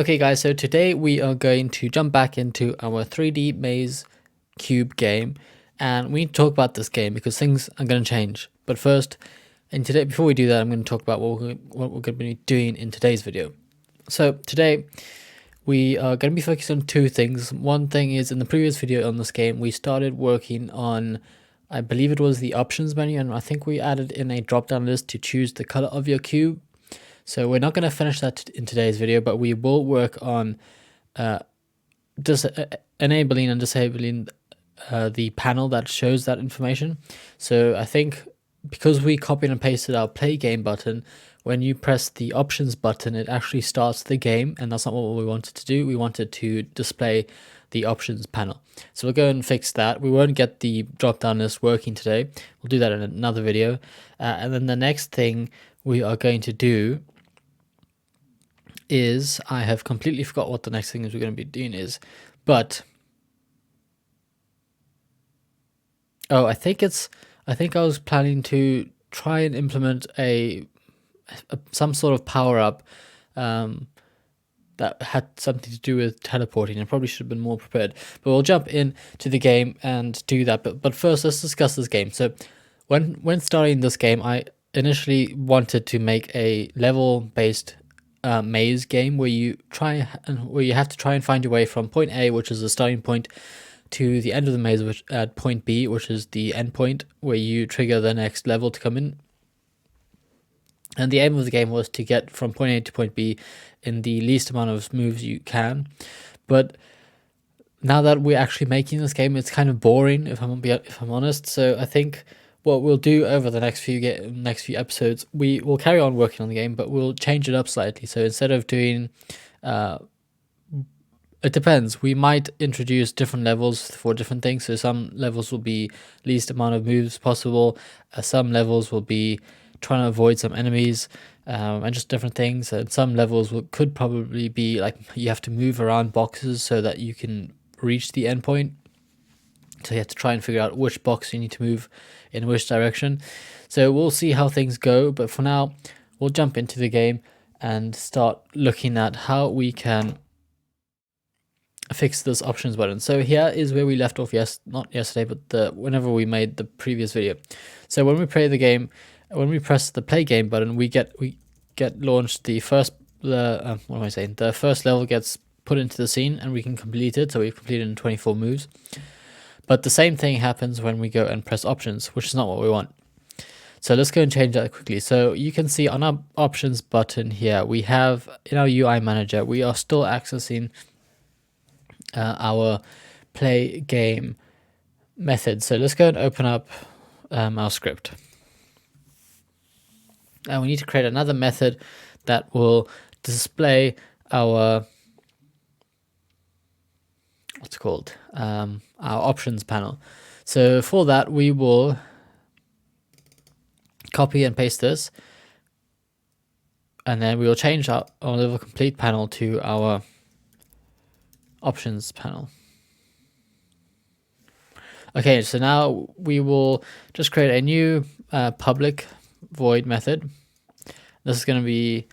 Okay guys, so today we are going to jump back into our 3D Maze Cube game, and we need to talk about this game because things are going to change. But first, before we do that, I'm going to talk about what we're going to be doing in today's video. So today, we are going to be focused on two things. One thing is, in the previous video on this game, we started working on, I believe it was the options menu, and I think we added in a drop-down list to choose the color of your cube. So we're not going to finish that in today's video, but we will work on enabling and disabling the panel that shows that information. So I think because we copied and pasted our play game button, when you press the options button, it actually starts the game, and that's not what we wanted to do. We wanted to display the options panel. So we'll go and fix that. We won't get the drop-down list working today. We'll do that in another video. And then the next thing we are going to do is, I have completely forgot what the next thing is we're going to be doing is, but I think I was planning to try and implement some sort of power up that had something to do with teleporting. I probably should have been more prepared, but we'll jump into the game and do that. But first, let's discuss this game. So when starting this game, I initially wanted to make a level based maze game where you have to try and find your way from point A, which is the starting point, to the end of the maze, which at point B, which is the end point where you trigger the next level to come in. And the aim of the game was to get from point A to point B in the least amount of moves you can. But now that we're actually making this game, it's kind of boring, if I'm honest. So I think what we'll do over the next few episodes, we will carry on working on the game, but we'll change it up slightly. So instead of doing, it depends. We might introduce different levels for different things. So some levels will be least amount of moves possible. Some levels will be trying to avoid some enemies, and just different things. And some levels could probably be like you have to move around boxes so that you can reach the end point. So you have to try and figure out which box you need to move in which direction. So we'll see how things go, but for now, we'll jump into the game and start looking at how we can fix this options button. So here is where we left off, not yesterday, but whenever we made the previous video. So when we play the game, when we press the play game button, we get launched the first the first level gets put into the scene and we can complete it. So we've completed in 24 moves. But the same thing happens when we go and press options, which is not what we want. So let's go and change that quickly. So you can see on our options button here, we have in our UI manager, we are still accessing our play game method. So let's go and open up our script. And we need to create another method that will display our our options panel. So for that, we will copy and paste this, and then we will change our level complete panel to our options panel. Okay, so now we will just create a new public void method. This is going to be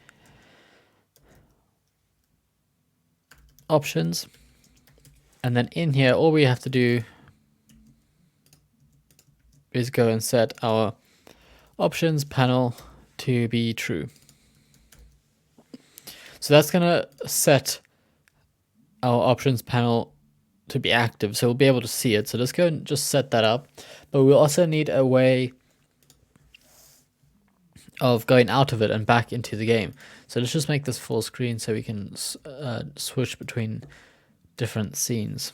options. And then in here, all we have to do is go and set our options panel to be true. So that's going to set our options panel to be active. So we'll be able to see it. So let's go and just set that up. But we'll also need a way of going out of it and back into the game. So let's just make this full screen so we can switch between different scenes,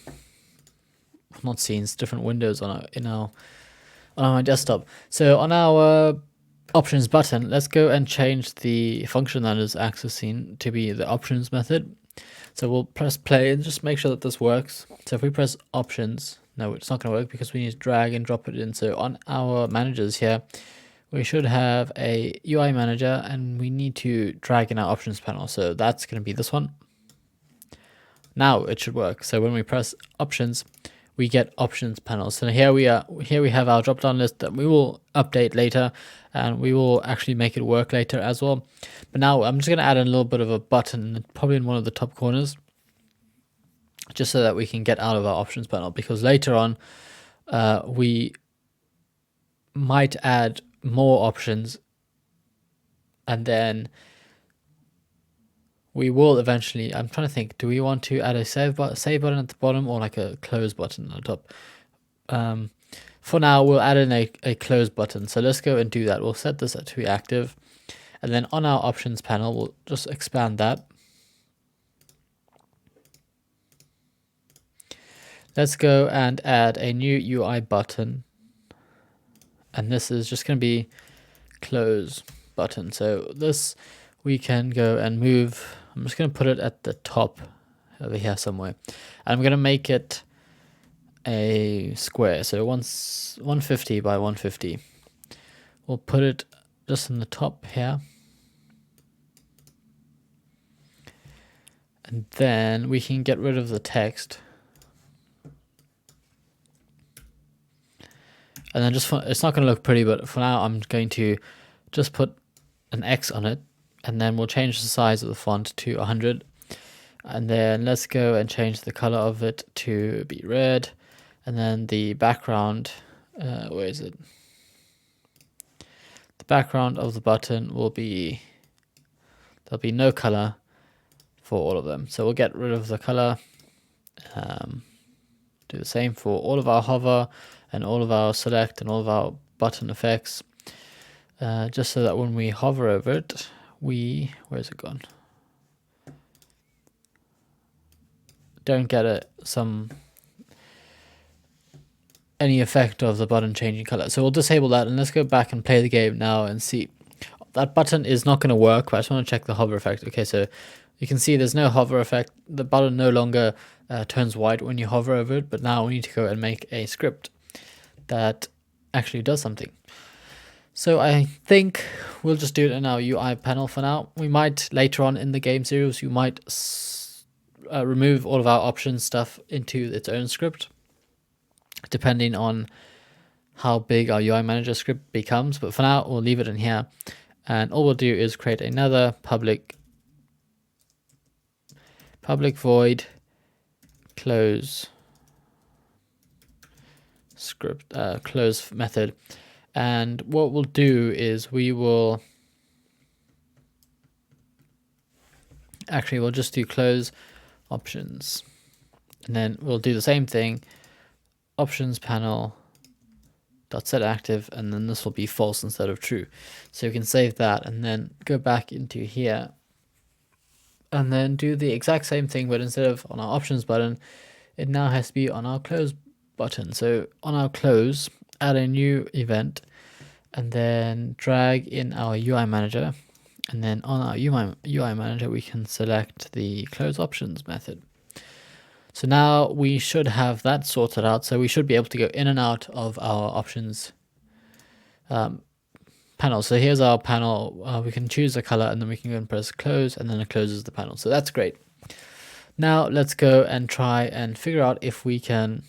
not scenes, different windows on my desktop. So on our options button, let's go and change the function that is accessing to be the options method. So we'll press play and just make sure that this works. So if we press options, no, it's not going to work because we need to drag and drop it in. So on our managers here, we should have a UI manager and we need to drag in our options panel. So that's going to be this one. Now it should work. So when we press options, we get options panel. So here we have our drop down list that we will update later, and we will actually make it work later as well. But now I'm just going to add a little bit of a button, probably in one of the top corners, just so that we can get out of our options panel, because later on we might add more options, and then we will eventually, I'm trying to think, do we want to add a save button at the bottom, or like a close button on the top? For now, we'll add in a close button. So let's go and do that. We'll set this to be active. And then on our options panel, we'll just expand that. Let's go and add a new UI button. And this is just going to be close button. So this we can go and move. I'm just going to put it at the top over here somewhere. And I'm going to make it a square. So 150 by 150. We'll put it just in the top here. And then we can get rid of the text. And then it's not going to look pretty, but for now I'm going to just put an X on it, and then we'll change the size of the font to 100. And then let's go and change the color of it to be red. And then the background, where is it? The background of the button will be, there'll be no color for all of them. So we'll get rid of the color. Do the same for all of our hover and all of our select and all of our button effects, just so that when we hover over it, where's it gone? Don't get any effect of the button changing color. So we'll disable that, and let's go back and play the game now and see. That button is not going to work, but I just want to check the hover effect. Okay, so you can see there's no hover effect. The button no longer turns white when you hover over it, but now we need to go and make a script that actually does something. So I think we'll just do it in our UI panel for now. We might later on in the game series, you might remove all of our options stuff into its own script, depending on how big our UI manager script becomes. But for now, we'll leave it in here. And all we'll do is create another public void close script, close method. And what we'll do is we'll just do close options, and then we'll do the same thing, options panel dot set active, and then this will be false instead of true. So you can save that and then go back into here and then do the exact same thing, but instead of on our options button, it now has to be on our close button. So on our close, add a new event, and then drag in our UI manager, and then on our UI manager we can select the close options method. So now we should have that sorted out. So we should be able to go in and out of our options panel. So here's our panel. We can choose a color, and then we can go and press close, and then it closes the panel. So that's great. Now let's go and try and figure out if we can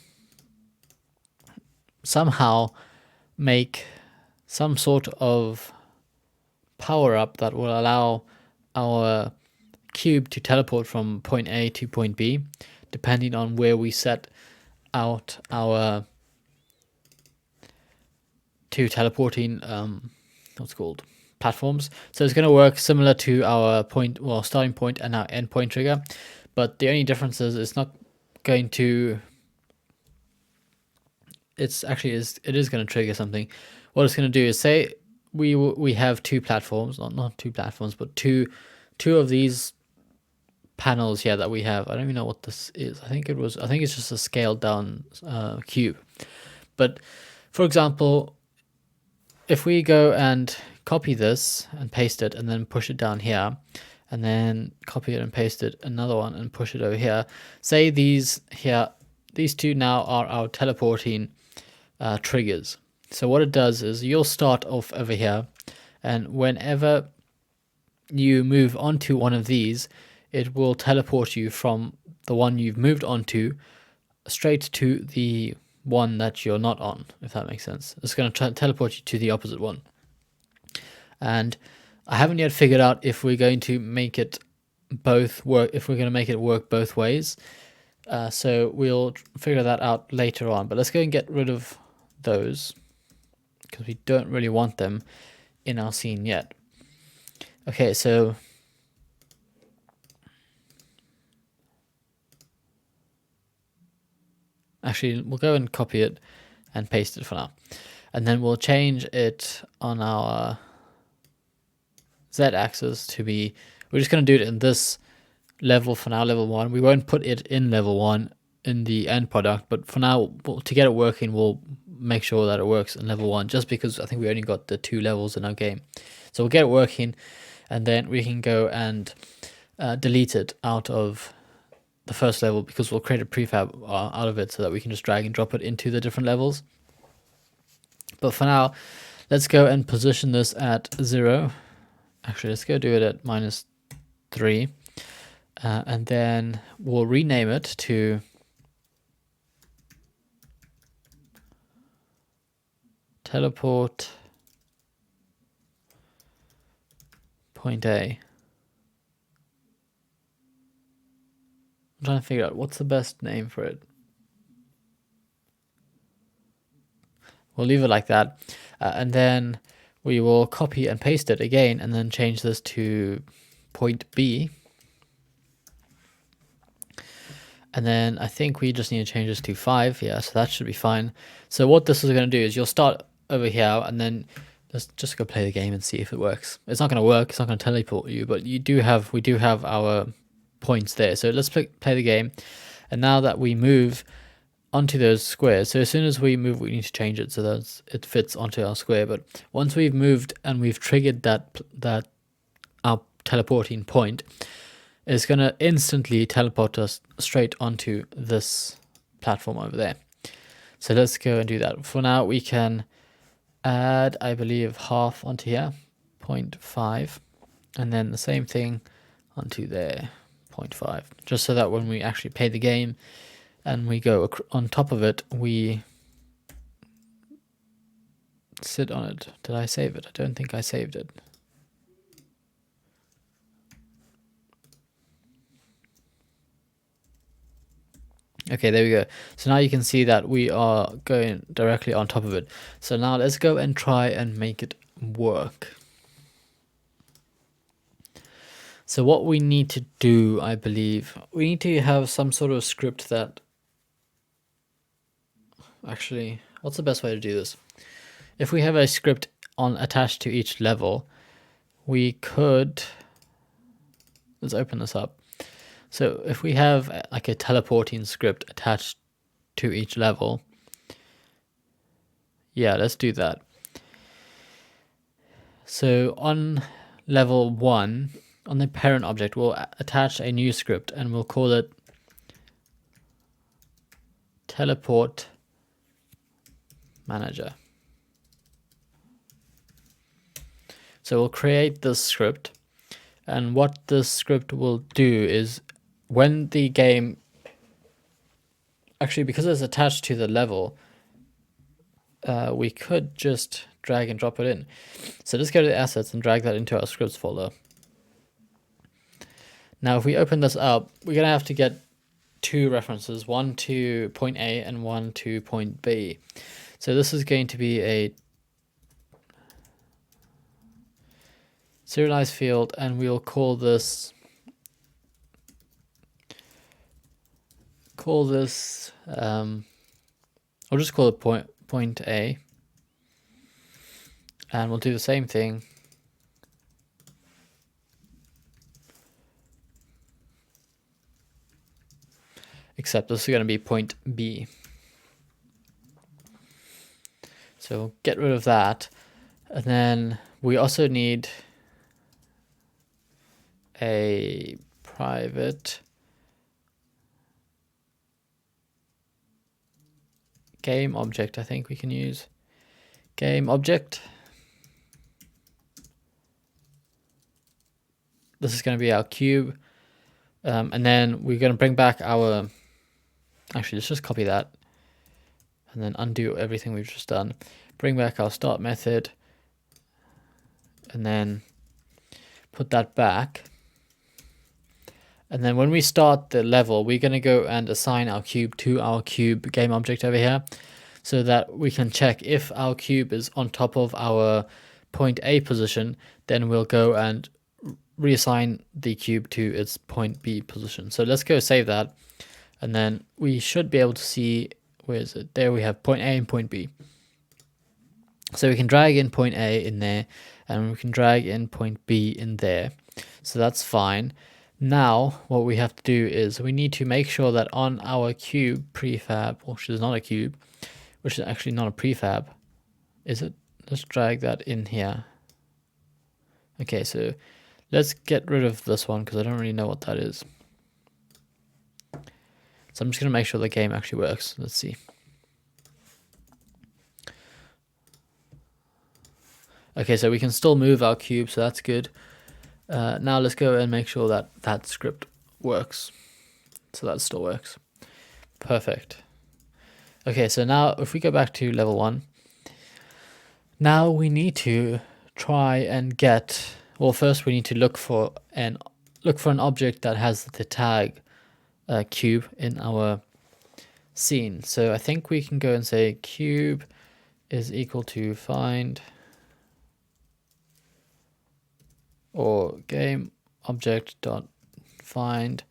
somehow make some sort of power up that will allow our cube to teleport from point A to point B, depending on where we set out our two teleporting platforms. So it's going to work similar to our starting point and our end point trigger, but the only difference is it's not going to, it is going to trigger something. What it's going to do is, say we have two platforms, not two platforms, but two of these panels here that we have. I don't even know what this is. I think it's just a scaled down cube. But for example, if we go and copy this and paste it and then push it down here, and then copy it and paste it another one and push it over here, say these two now are our teleporting triggers. So what it does is you'll start off over here, and whenever you move onto one of these, it will teleport you from the one you've moved onto straight to the one that you're not on, if that makes sense. It's going to teleport you to the opposite one. And I haven't yet figured out if we're going to make it both work, if we're going to make it work both ways. So we'll figure that out later on. But let's go and get rid of those because we don't really want them in our scene yet. Okay, so actually we'll go and copy it and paste it for now. And then we'll change it on our Z-axis to be, we're just going to do it in this level for now, level 1. We won't put it in level 1 in the end product, but for now, to get it working, we'll make sure that it works in level 1, just because I think we only got the 2 levels in our game. So we'll get it working, and then we can go and delete it out of the first level, because we'll create a prefab out of it so that we can just drag and drop it into the different levels. But for now, let's go and position this at 0. Actually, let's go do it at -3. And then we'll rename it to teleport point A. I'm trying to figure out what's the best name for it. We'll leave it like that. And then we will copy and paste it again, and then change this to point B. And then I think we just need to change this to 5. Yeah, so that should be fine. So what this is going to do is you'll start over here, and then let's just go play the game and see if it works. It's not going to work. It's not going to teleport you, but we do have our points there. So let's play the game. And now that we move onto those squares, so as soon as we move, we need to change it so that it fits onto our square. But once we've moved and we've triggered that our teleporting point, it's going to instantly teleport us straight onto this platform over there. So let's go and do that. For now, we can add, I believe, half onto here, 0.5, and then the same thing onto there, 0.5, just so that when we actually play the game and we go on top of it, we sit on it. Did I save it? I don't think I saved it. Okay, there we go. So now you can see that we are going directly on top of it. So now let's go and try and make it work. So what we need to do, I believe, we need to have some sort of script that... Actually, what's the best way to do this? If we have a script attached to each level, we could... Let's open this up. So if we have like a teleporting script attached to each level, yeah, let's do that. So on level 1, on the parent object, we'll attach a new script and we'll call it teleport manager. So we'll create this script, and what this script will do is, when the game, actually because it's attached to the level, we could just drag and drop it in. So let's go to the assets and drag that into our scripts folder. Now if we open this up, we're going to have to get 2 references, one to point A and one to point B. So this is going to be a serialized field, and we'll call this I'll just call it point A, and we'll do the same thing except this is going to be point B. So we'll get rid of that, and then we also need a private game object. I think we can use game object. This is going to be our cube, and then we're going to bring back our Actually, let's just copy that and then undo everything we've just done. Bring back our start method and then put that back. And then when we start the level, we're going to go and assign our cube to our cube game object over here, so that we can check if our cube is on top of our point A position. Then we'll go and reassign the cube to its point B position. So let's go save that. And then we should be able to see, where is it? There we have point A and point B. So we can drag in point A in there, and we can drag in point B in there. So that's fine. Now what we have to do is we need to make sure that on our cube prefab, which is not a cube, which is actually not a prefab, is it? Let's drag that in here. Okay, so let's get rid of this one because I don't really know what that is. So I'm just going to make sure the game actually works. Let's see. Okay, so we can still move our cube, so that's good. Now let's go and make sure that that script works. So that still works. Perfect. Okay, so now if we go back to level 1, now we need to try and get, well, first we need to look for an object that has the tag cube in our scene. So I think we can go and say cube is equal to find, or game object dot find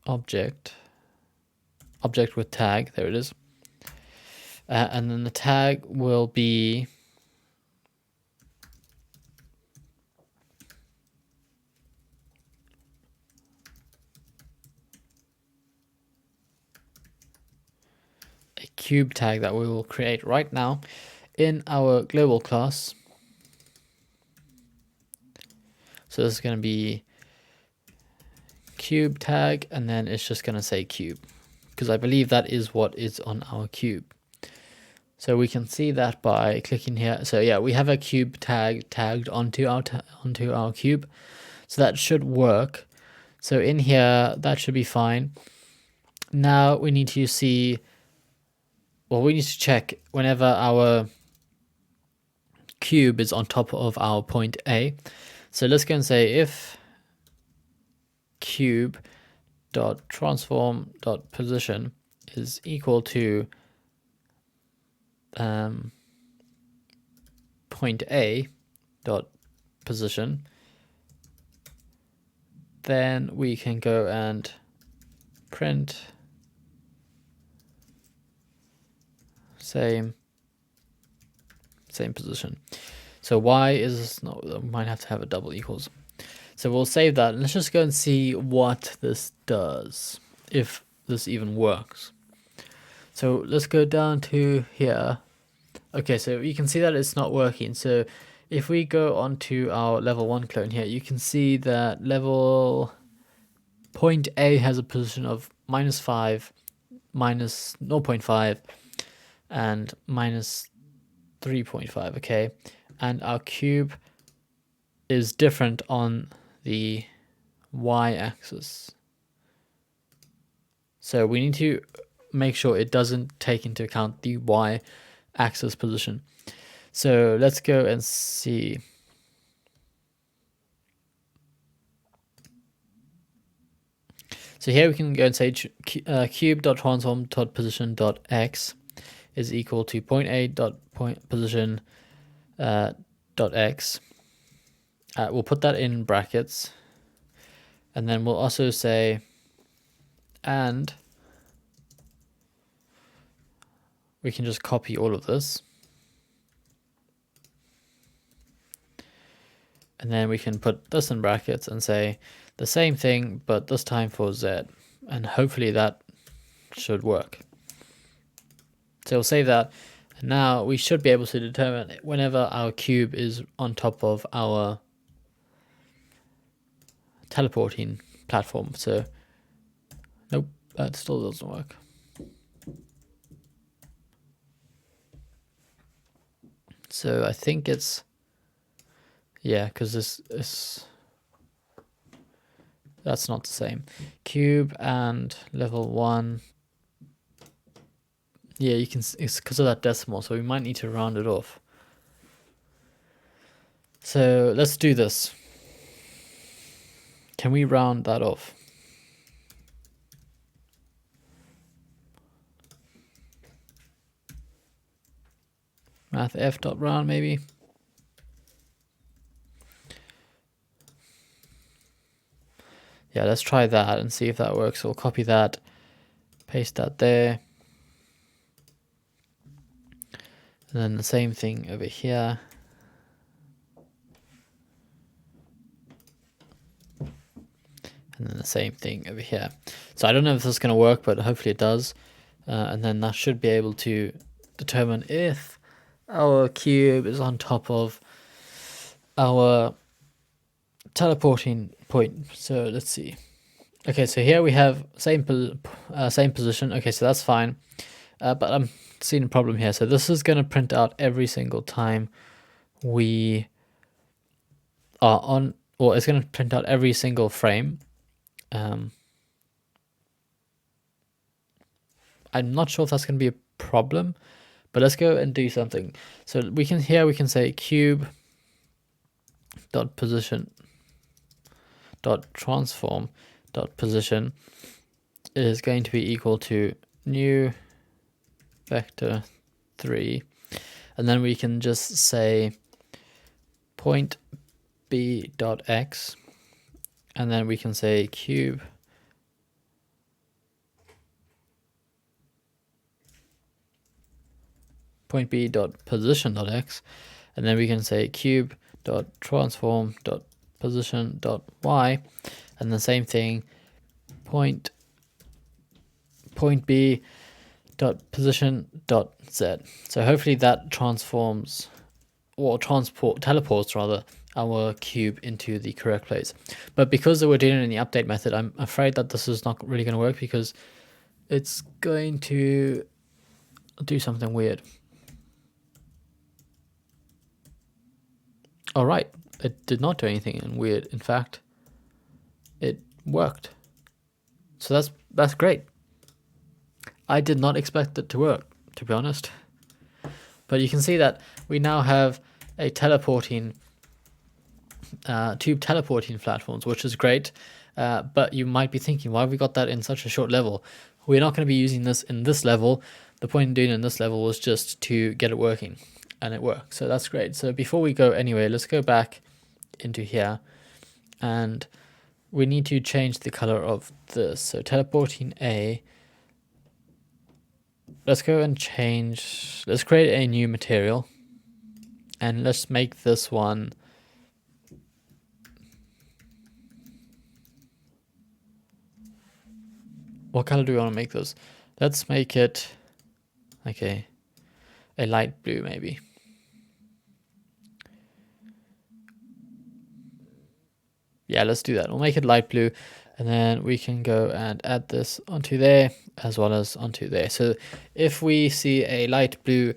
object with tag. There it is. And then the tag will be a cube tag that we will create right now in our global class. So this is going to be cube tag, and then it's just going to say cube, because I believe that is what is on our cube. So we can see that by clicking here. So yeah, we have a cube tag tagged onto our cube, so that should work. So in here, that should be fine. Now we need to see, well, we need to check whenever our cube is on top of our point A. So let's go and say if cube dot transform dot position is equal to point A dot position, then we can go and print same position. So y is not, we might have to have a double equals. So we'll save that. Let's just go and see what this does, if this even works. So let's go down to here. Okay, so you can see that it's not working. So if we go onto our level 1 clone here, you can see that level point A has a position of -5, -0.5, and -3.5. Okay, and our cube is different on the y-axis. So we need to make sure it doesn't take into account the y-axis position. So let's go and see. So here we can go and say cube.transform.position.x is equal to point A dot position dot x. We'll put that in brackets, and then we'll also say, and we can just copy all of this, and then we can put this in brackets and say the same thing, but this time for z, and hopefully that should work. So we'll save that, and now we should be able to determine whenever our cube is on top of our teleporting platform. So nope, that still doesn't work. So I think it's, yeah, because this That's not the same. Cube and level 1. Yeah, you can. It's because of that decimal, so we might need to round it off. So let's do this. Can we round that off? Math f dot round maybe. Yeah, let's try that and see if that works. So we'll copy that, paste that there. And then the same thing over here. And then the same thing over here. So I don't know if this is going to work, but hopefully it does. And then that should be able to determine if our cube is on top of our teleporting point. So let's see. Okay, so here we have same position. Okay, so that's fine. But I'm seeing a problem here. So this is going to print out every single time we are on, or it's going to print out every single frame. I'm not sure if that's going to be a problem, but let's go and do something. So we can say cube dot position dot transform dot position is going to be equal to new vector 3, and then we can just say point b dot x, and then we can say cube point b dot position dot x, and then we can say cube dot transform dot position dot y, and the same thing point b dot position dot z. So hopefully that transforms, or teleports rather, our cube into the correct place. But because we're doing it in the update method, I'm afraid that this is not really going to work, because it's going to do something weird. All right, it did not do anything weird. In fact, it worked. So that's great. I did not expect it to work, to be honest. But you can see that we now have a teleporting two teleporting platforms, which is great. But you might be thinking, why have we got that in such a short level? We're not going to be using this in this level. The point in doing it in this level was just to get it working, and it worked. So that's great. So before we go anyway, let's go back into here, and we need to change the color of this. So teleporting A, let's go and change, let's create a new material, and let's make this one what color do we want to make this? Let's make it like a light blue maybe. Yeah, let's do that. We'll make it light blue, and then we can go and add this onto there as well as onto there. So if we see a light blue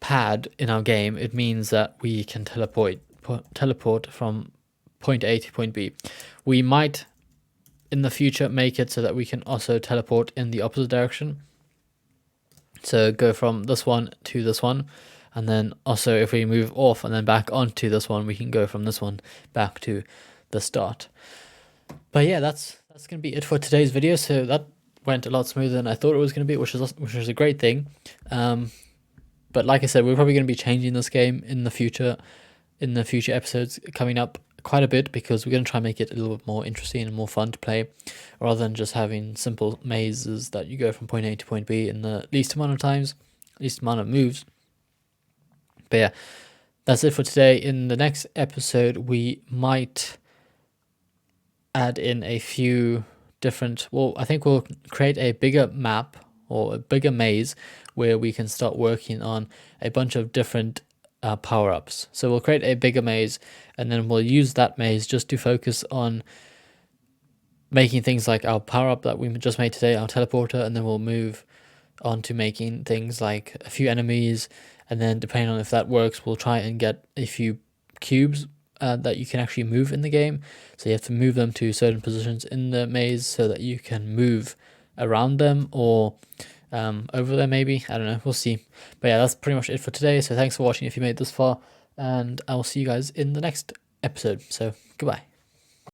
pad in our game, it means that we can teleport from point A to point B. We might in the future make it so that we can also teleport in the opposite direction. So go from this one to this one. And then also if we move off and then back onto this one, we can go from this one back to the start. But yeah, that's going to be it for today's video. So that went a lot smoother than I thought it was going to be, which is a great thing. But like I said, we're probably going to be changing this game in the future episodes coming up quite a bit, because we're going to try and make it a little bit more interesting and more fun to play, rather than just having simple mazes that you go from point A to point B in the least amount of times, least amount of moves. But yeah, that's it for today. In the next episode, we might add in a few different, I think we'll create a bigger map or a bigger maze where we can start working on a bunch of different power-ups. So we'll create a bigger maze, and then we'll use that maze just to focus on making things like our power-up that we just made today, our teleporter, and then we'll move on to making things like a few enemies, and then depending on if that works, we'll try and get a few cubes that you can actually move in the game. So you have to move them to certain positions in the maze so that you can move around them or over there maybe. I don't know, we'll see. But yeah, that's pretty much it for today. So thanks for watching if you made this far, and I will see you guys in the next episode. So goodbye.